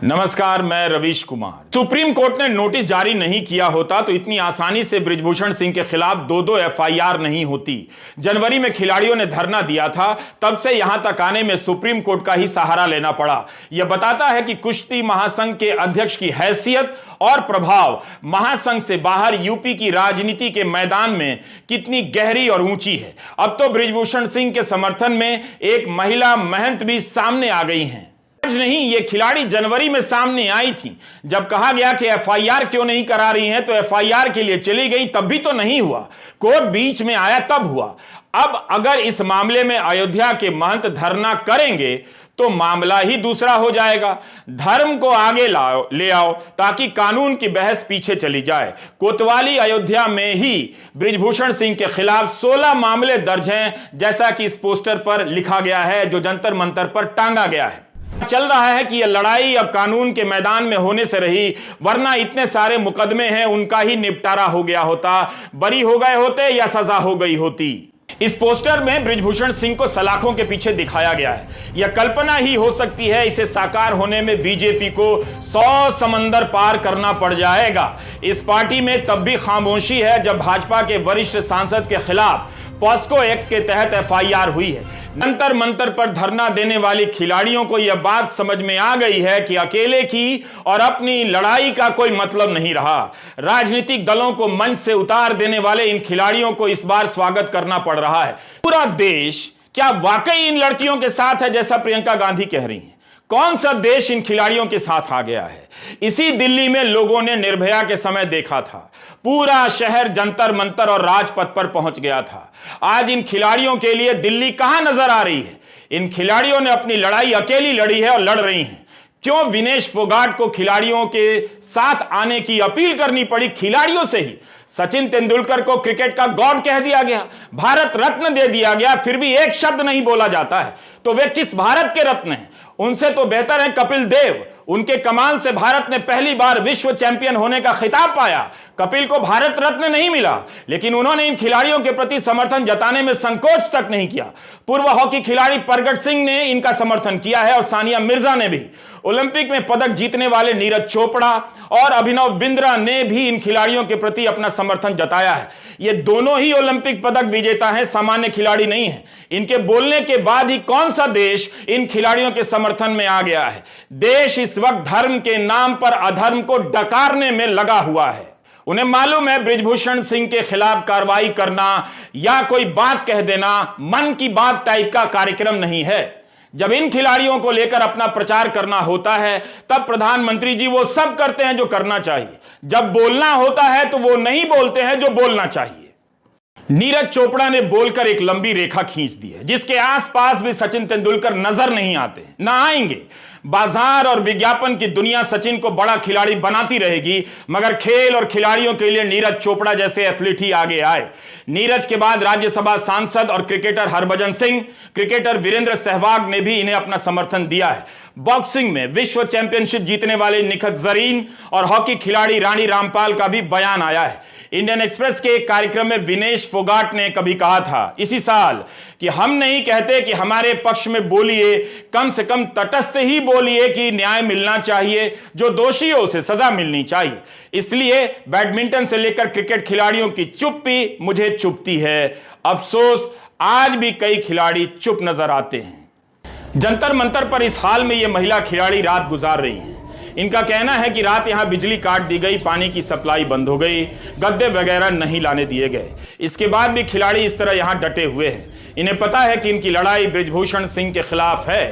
नमस्कार, मैं Ravish Kumar. Supreme court ने नोटिस जारी नहीं किया होता तो इतनी आसानी से बृजभूषण सिंह के खिलाफ दो एफआईआर नहीं होती। जनवरी में खिलाड़ियों ने धरना दिया था, तब से यहां तक आने में सुप्रीम कोर्ट का ही सहारा लेना पड़ा। यह बताता है कि कुश्ती महासंघ के अध्यक्ष की हैसियत और प्रभाव महासंघ से बाहर यूपी की राजनीति के मैदान में कितनी गहरी और ऊंची है। अब तो बृजभूषण सिंह के समर्थन में एक महिला महंत भी सामने आ गई हैं। आज नहीं, ये खिलाड़ी जनवरी में सामने आई थी। जब कहा गया कि एफआईआर क्यों नहीं करा रही हैं, तो एफआईआर के लिए चली गई, तब भी तो नहीं हुआ। कोर्ट बीच में आया तब हुआ। अब अगर इस मामले में अयोध्या के महंत धरना करेंगे तो मामला ही दूसरा हो जाएगा। धर्म को आगे ले आओ ताकि कानून की बहस पीछे चली जाए। कोतवाली अयोध्या में ही बृजभूषण सिंह के खिलाफ 16 मामले दर्ज हैं, जैसा कि इस पोस्टर पर लिखा गया है जो जंतर मंतर पर टांगा गया है। चल रहा है कि यह लड़ाई अब कानून के मैदान में होने से रही, वरना इतने सारे मुकदमे हैं, उनका ही निपटारा हो गया होता, बरी हो गए होते या सजा हो गई होती। इस पोस्टर में बृजभूषण सिंह को सलाखों के पीछे दिखाया गया है। यह कल्पना ही हो सकती है, इसे साकार होने में बीजेपी को 100 समंदर पार करना पड़ जाएगा। इस पार्टी में तब भी खामोशी है जब भाजपा के वरिष्ठ सांसद के खिलाफ पॉस्को एक्ट के तहत एफआईआर हुई है। जंतर मंतर पर धरना देने वाली खिलाड़ियों को यह बात समझ में आ गई है कि अकेले की और अपनी लड़ाई का कोई मतलब नहीं रहा। राजनीतिक दलों को मंच से उतार देने वाले इन खिलाड़ियों को इस बार स्वागत करना पड़ रहा है। पूरा देश क्या वाकई इन लड़कियों के साथ है, जैसा प्रियंका गांधी कह रही हैं? कौन सा देश इन खिलाड़ियों के साथ आ गया है? इसी दिल्ली में लोगों ने निर्भया के समय देखा था। पूरा शहर जंतर मंतर और राजपथ पर पहुंच गया था। आज इन खिलाड़ियों के लिए दिल्ली कहां नजर आ रही है? इन खिलाड़ियों ने अपनी लड़ाई अकेली लड़ी है और लड़ रही हैं। क्यों विनेश फोगाट को खिलाड़ियों के साथ आने की अपील करनी पड़ी? खिलाड़ियों से ही सचिन तेंदुलकर को क्रिकेट का गॉड कह दिया गया, भारत रत्न दे दिया गया, फिर भी एक शब्द नहीं बोला जाता है। तो वे किस भारत के रत्न हैं? उनसे तो बेहतर है कपिल देव। उनके कमाल से भारत ने पहली बार विश्व चैंपियन होने का खिताब पाया। कपिल को भारत रत्न नहीं मिला, लेकिन उन्होंने इन खिलाड़ियों के प्रति समर्थन जताने में संकोच तक नहीं किया। पूर्व हॉकी खिलाड़ी प्रगट सिंह ने इनका समर्थन किया है और सानिया मिर्जा ने भी। ओलंपिक में पदक जीतने वाले नीरज चोपड़ा और अभिनव बिंद्रा ने भी इन खिलाड़ियों के प्रति अपना समर्थन जताया है। ये दोनों ही ओलंपिक पदक विजेता हैं, सामान्य खिलाड़ी नहीं हैं। इनके बोलने के बाद ही कौन सा देश इन खिलाड़ियों के समर्थन में आ गया है? देश इस वक्त धर्म के नाम पर अधर्म को डकारने में लगा हुआ है। उन्हें मालूम है बृजभूषण सिंह के खिलाफ कार्रवाई करना या कोई बात कह देना मन की बात टाइप का कार्यक्रम नहीं है। जब इन खिलाड़ियों को लेकर अपना प्रचार करना होता है, तब प्रधानमंत्री जी वो सब करते हैं जो करना चाहिए। जब बोलना होता है तो वो नहीं बोलते हैं जो बोलना चाहिए। नीरज चोपड़ा ने बोलकर एक लंबी रेखा खींच दी है, जिसके आसपास भी सचिन तेंदुलकर नजर नहीं आते, ना आएंगे। बाजार और विज्ञापन की दुनिया सचिन को बड़ा खिलाड़ी बनाती रहेगी, मगर खेल और खिलाड़ियों के लिए नीरज चोपड़ा जैसे एथलीट ही आगे आए। नीरज के बाद राज्यसभा सांसद और क्रिकेटर हरभजन सिंह, क्रिकेटर वीरेंद्र सहवाग ने भी इन्हें अपना समर्थन दिया है। बॉक्सिंग में विश्व चैंपियनशिप जीतने वाले निखत जरीन और हॉकी खिलाड़ी रानी रामपाल का भी बयान आया है। इंडियन एक्सप्रेस के एक कार्यक्रम में विनेश फोगाट ने कभी कहा था इसी साल कि हम नहीं कहते कि हमारे पक्ष में बोलिए, कम से कम तटस्थ ही बोलिए कि न्याय मिलना चाहिए, जो दोषी हो उसे सजा मिलनी चाहिए। इसलिए बैडमिंटन से लेकर क्रिकेट खिलाड़ियों की चुप्पी मुझे चुभती है। अफसोस आज भी कई खिलाड़ी चुप नजर आते हैं। जंतर मंतर पर इस हाल में ये महिला खिलाड़ी रात गुजार रही हैं। इनका कहना है कि रात यहां बिजली काट दी गई, पानी की सप्लाई बंद हो गई, गद्दे वगैरह नहीं लाने दिए गए। इसके बाद भी खिलाड़ी इस तरह यहां डटे हुए हैं। इन्हें पता है कि इनकी लड़ाई बृजभूषण सिंह के खिलाफ है।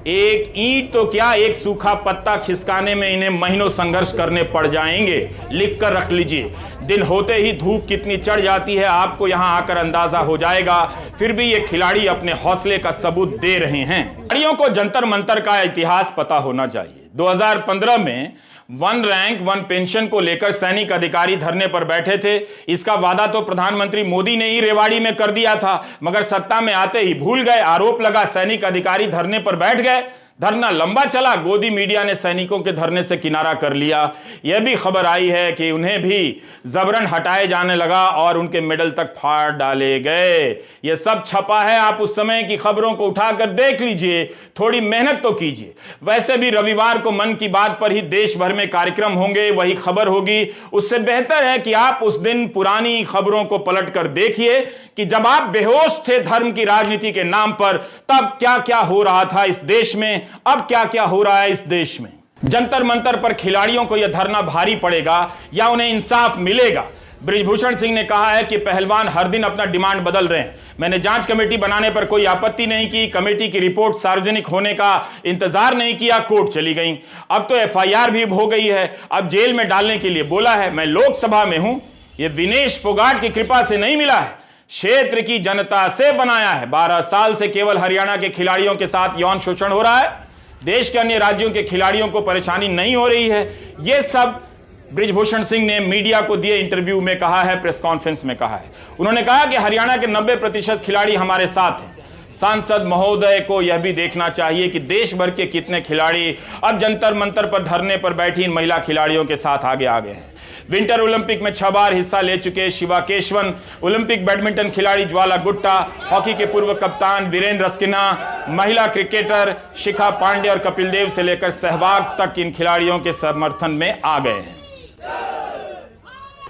एक ईंट तो क्या, एक सूखा पत्ता खिसकाने में इन्हें महीनों संघर्ष करने पड़ जाएंगे। लिख कर रख लीजिए, दिन होते ही धूप कितनी चढ़ जाती है आपको यहां आकर अंदाजा हो जाएगा। फिर भी ये खिलाड़ी अपने हौसले का सबूत दे रहे हैं। खिलाड़ियों को जंतर मंतर का इतिहास पता होना चाहिए। 2015 में वन रैंक वन पेंशन को लेकर सैनिक अधिकारी धरने पर बैठे थे। इसका वादा तो प्रधानमंत्री मोदी ने ही रेवाड़ी में कर दिया था, मगर सत्ता में आते ही भूल गए। आरोप लगा सैनिक अधिकारी धरने पर बैठ गए, धरना लंबा चला, गोदी मीडिया ने सैनिकों के धरने से किनारा कर लिया। यह भी खबर आई है कि उन्हें भी जबरन हटाए जाने लगा और उनके मेडल तक फाड़ डाले गए। यह सब छपा है, आप उस समय की खबरों को उठाकर देख लीजिए, थोड़ी मेहनत तो कीजिए। वैसे भी रविवार को मन की बात पर ही देश भर में कार्यक्रम होंगे, वही खबर होगी। उससे बेहतर है कि आप उस दिन पुरानी खबरों को पलट कर देखिए कि जब आप बेहोश थे धर्म की राजनीति के नाम पर, तब क्या क्या हो रहा था इस देश में, अब क्या क्या हो रहा है इस देश में। जंतर मंतर पर खिलाड़ियों को यह धरना भारी पड़ेगा या उन्हें इंसाफ मिलेगा? बृजभूषण सिंह ने कहा है कि पहलवान हर दिन अपना डिमांड बदल रहे हैं। मैंने जांच कमेटी बनाने पर कोई आपत्ति नहीं की, कमेटी की रिपोर्ट सार्वजनिक होने का इंतजार नहीं किया, कोर्ट चली गई। अब तो एफआईआर भी हो गई है, अब जेल में डालने के लिए बोला है। मैं लोकसभा में हूं, यह विनेश फोगाट की कृपा से नहीं मिला है, क्षेत्र की जनता से बनाया है। 12 साल से केवल हरियाणा के खिलाड़ियों के साथ यौन शोषण हो रहा है, देश के अन्य राज्यों के खिलाड़ियों को परेशानी नहीं हो रही है। यह सब बृजभूषण सिंह ने मीडिया को दिए इंटरव्यू में कहा है, प्रेस कॉन्फ्रेंस में कहा है। उन्होंने कहा कि हरियाणा के 90% खिलाड़ी हमारे साथ हैं। सांसद महोदय को यह भी देखना चाहिए कि देश भर के कितने खिलाड़ी अब जंतर मंतर पर धरने पर बैठी इन महिला खिलाड़ियों के साथ आगे हैं। विंटर ओलंपिक में 6 बार हिस्सा ले चुके शिवा केशवन, ओलंपिक बैडमिंटन खिलाड़ी ज्वाला गुट्टा, हॉकी के पूर्व कप्तान वीरेंद्र रस्किना, महिला क्रिकेटर शिखा पांडे और कपिल देव से लेकर सहवाग तक इन खिलाड़ियों के समर्थन में आ गए हैं।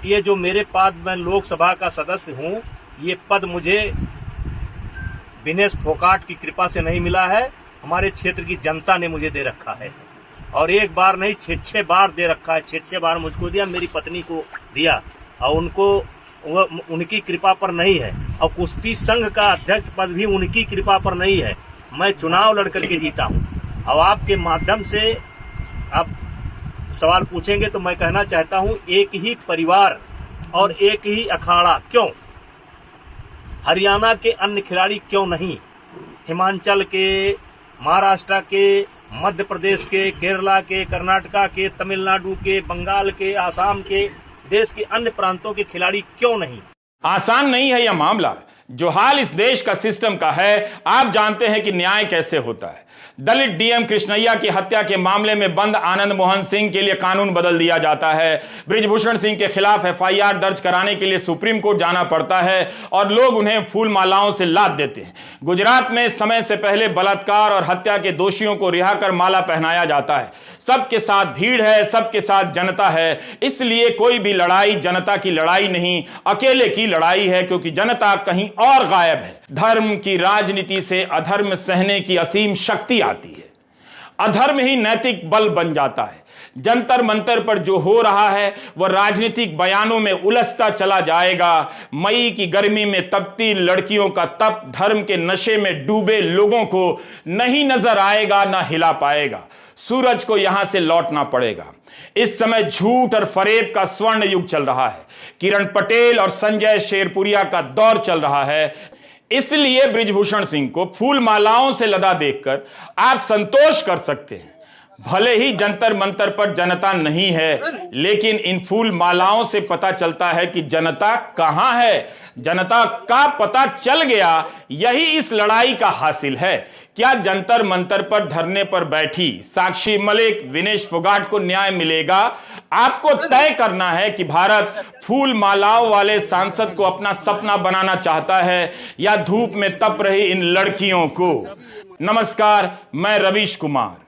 ये जो मेरे पद, मैं लोकसभा का सदस्य हूं, ये पद मुझे विनेश फोगाट की कृपा से नहीं मिला है, हमारे क्षेत्र की जनता ने मुझे दे रखा है। और एक बार नहीं, 6 बार दे रखा है। 6 बार मुझको दिया, मेरी पत्नी को दिया, और उनको उनकी कृपा पर नहीं है। और कुश्ती संघ का अध्यक्ष पद भी उनकी कृपा पर नहीं है। मैं चुनाव लड़कर के जीता हूं। अब आपके माध्यम से आप सवाल पूछेंगे तो मैं कहना चाहता हूं, एक ही परिवार और एक ही अखाड़ा क्यों? हरियाणा के अन्य खिलाड़ी क्यों नहीं? हिमाचल के, महाराष्ट्र के, मध्य प्रदेश के, केरला के, कर्नाटका के, तमिलनाडु के, बंगाल के, आसाम के, देश के अन्य प्रांतों के खिलाड़ी क्यों नहीं? आसान नहीं है यह मामला। जो हाल इस देश का सिस्टम का है, आप जानते हैं कि न्याय कैसे होता है। दलित डीएम कृष्णैया की हत्या के मामले में बंद आनंद मोहन सिंह के लिए कानून बदल दिया जाता है। बृजभूषण सिंह के खिलाफ एफआईआर दर्ज कराने के लिए सुप्रीम कोर्ट जाना पड़ता है और लोग उन्हें फूल मालाओं से लाद देते हैं। गुजरात में समय से पहले बलात्कार और हत्या के दोषियों को रिहा कर माला पहनाया जाता है। सबके साथ भीड़ है, सबके साथ जनता है, इसलिए कोई भी लड़ाई जनता की लड़ाई नहीं, अकेले की लड़ाई है, क्योंकि जनता कहीं और गायब है। धर्म की राजनीति से अधर्म सहने की असीम शक्ति आती है। अधर्म ही नैतिक बल बन जाता है। जंतर मंतर पर जो हो रहा है वह राजनीतिक बयानों में उलझता चला जाएगा। मई की गर्मी में तपती लड़कियों का तप धर्म के नशे में डूबे लोगों को नहीं नजर आएगा, ना हिला पाएगा। सूरज को यहां से लौटना पड़ेगा। इस समय झूठ और फरेब का स्वर्ण युग चल रहा है। किरण पटेल और संजय शेरपुरिया का दौर चल रहा है। इसलिए बृजभूषण सिंह को फूल मालाओं से लदा देखकर आप संतोष कर सकते हैं। भले ही जंतर मंतर पर जनता नहीं है, लेकिन इन फूल मालाओं से पता चलता है कि जनता कहां है। जनता का पता चल गया, यही इस लड़ाई का हासिल है। क्या जंतर मंतर पर धरने पर बैठी साक्षी मलिक, विनेश फोगाट को न्याय मिलेगा? आपको तय करना है कि भारत फूल मालाओं वाले सांसद को अपना सपना बनाना चाहता है या धूप में तप रही इन लड़कियों को। नमस्कार, मैं रवीश कुमार।